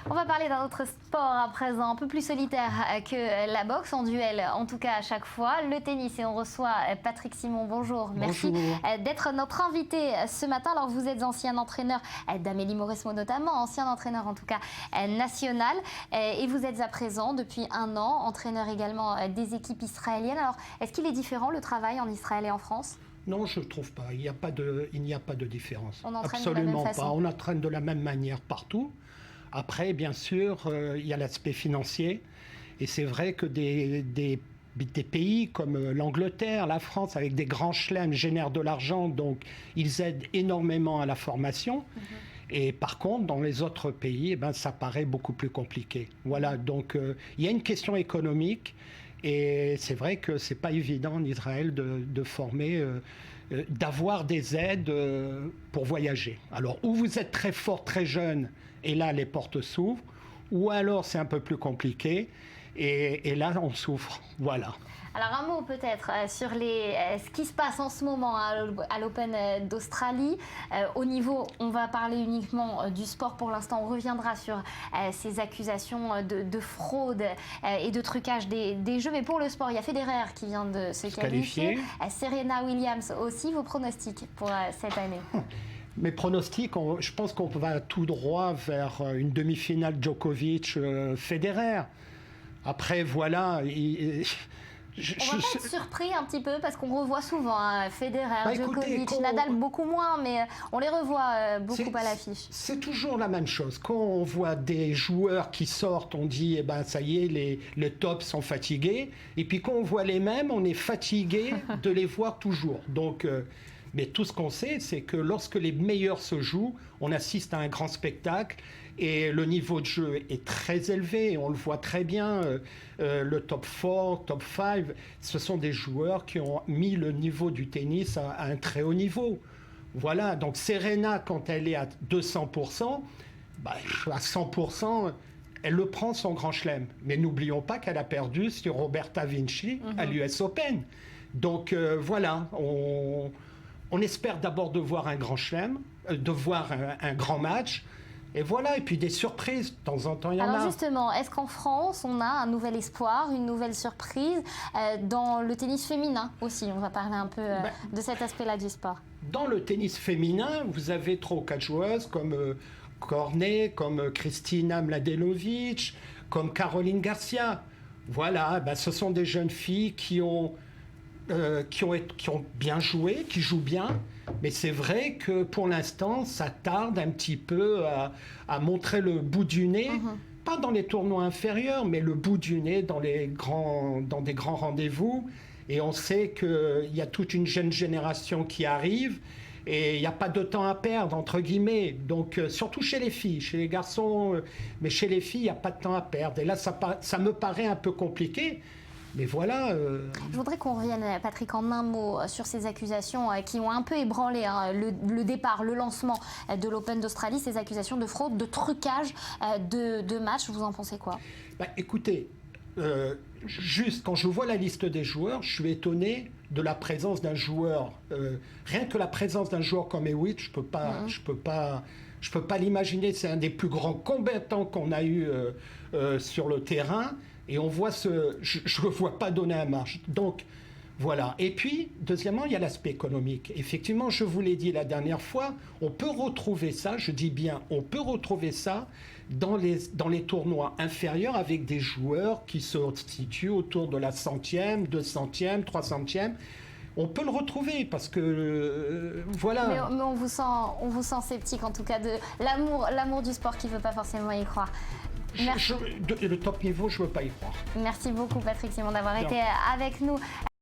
On va parler d'un autre sport à présent, un peu plus solitaire que la boxe, en duel en tout cas à chaque fois, le tennis. Et on reçoit Patrick Simon, bonjour. Merci d'être notre invité ce matin. Alors vous êtes ancien entraîneur d'Amélie Mauresmo notamment, ancien entraîneur en tout cas national. Et vous êtes à présent depuis 1 an, entraîneur également des équipes israéliennes. Alors est-ce qu'il est différent le travail en Israël et en France ? Non, je ne trouve pas. Il n'y a pas de différence. On entraîne Absolument de la même façon. pas. On entraîne de la même manière partout. Après, bien sûr, il y a l'aspect financier. Et c'est vrai que des pays comme l'Angleterre, la France, avec des grands chelems, génèrent de l'argent. Donc, ils aident énormément à la formation. Et par contre, dans les autres pays, ça paraît beaucoup plus compliqué. Voilà, donc il y a une question économique. Et c'est vrai que ce n'est pas évident en Israël de former, d'avoir des aides pour voyager. Alors, ou vous êtes très fort, très jeune, et là, les portes s'ouvrent, ou alors c'est un peu plus compliqué, et là, on souffre. Voilà. Alors un mot peut-être sur ce qui se passe en ce moment à l'Open d'Australie. Au niveau, on va parler uniquement du sport pour l'instant. On reviendra sur ces accusations de fraude et de trucage des jeux. Mais pour le sport, il y a Federer qui vient de se qualifier. Serena Williams aussi. Vos pronostics pour cette année? Mes pronostics, je pense qu'on va tout droit vers une demi-finale Djokovic-Federer. Après, voilà... On va pas être surpris un petit peu parce qu'on revoit souvent Federer, Djokovic, Nadal beaucoup moins, mais on les revoit beaucoup à l'affiche. C'est toujours la même chose. Quand on voit des joueurs qui sortent, on dit ça y est, les tops sont fatigués. Et puis quand on voit les mêmes, on est fatigué de les voir toujours. Donc, mais tout ce qu'on sait, c'est que lorsque les meilleurs se jouent, on assiste à un grand spectacle. Et le niveau de jeu est très élevé, on le voit très bien. Le top 4, top 5, ce sont des joueurs qui ont mis le niveau du tennis à un très haut niveau. Voilà, donc Serena, quand elle est à 200%, à 100%, elle le prend son grand chelem. Mais n'oublions pas qu'elle a perdu sur Roberta Vinci à l'US Open. Donc voilà, on espère d'abord de voir un grand chelem, de voir un grand match. Et voilà, et puis des surprises, de temps en temps, il y en a. Alors justement, est-ce qu'en France, on a un nouvel espoir, une nouvelle surprise dans le tennis féminin aussi? On va parler un peu de cet aspect-là du sport. Dans le tennis féminin, vous avez 3 ou 4 joueuses comme Cornet, comme Kristina Mladenovic, comme Caroline Garcia. Voilà, ce sont des jeunes filles qui ont bien joué, qui jouent bien. Mais c'est vrai que pour l'instant, ça tarde un petit peu à montrer le bout du nez. Pas dans les tournois inférieurs, mais le bout du nez dans des grands rendez-vous. Et on sait qu'il y a toute une jeune génération qui arrive. Et il n'y a pas de temps à perdre, entre guillemets. Donc, surtout chez les filles, chez les garçons, mais chez les filles, il n'y a pas de temps à perdre. Et là, ça me paraît un peu compliqué. Mais voilà. Je voudrais qu'on revienne, Patrick, en un mot sur ces accusations qui ont un peu ébranlé le départ, le lancement de l'Open d'Australie, ces accusations de fraude, de trucage de matchs. Vous en pensez quoi? Écoutez, juste quand je vois la liste des joueurs, je suis étonné de la présence d'un joueur. Rien que la présence d'un joueur comme Hewitt, je peux pas l'imaginer. C'est un des plus grands combattants qu'on a eu sur le terrain. Et on voit je ne le vois pas donner un match. Donc, voilà. Et puis, deuxièmement, il y a l'aspect économique. Effectivement, je vous l'ai dit la dernière fois, on peut retrouver ça, je dis bien, on peut retrouver ça dans les tournois inférieurs avec des joueurs qui se situent autour de la 100e, 200e, 300e. On peut le retrouver parce que voilà. Mais on vous sent sceptique en tout cas de l'amour du sport qui ne veut pas forcément y croire. Le top niveau, je ne veux pas y croire. Merci beaucoup Patrick Simon d'avoir été avec nous.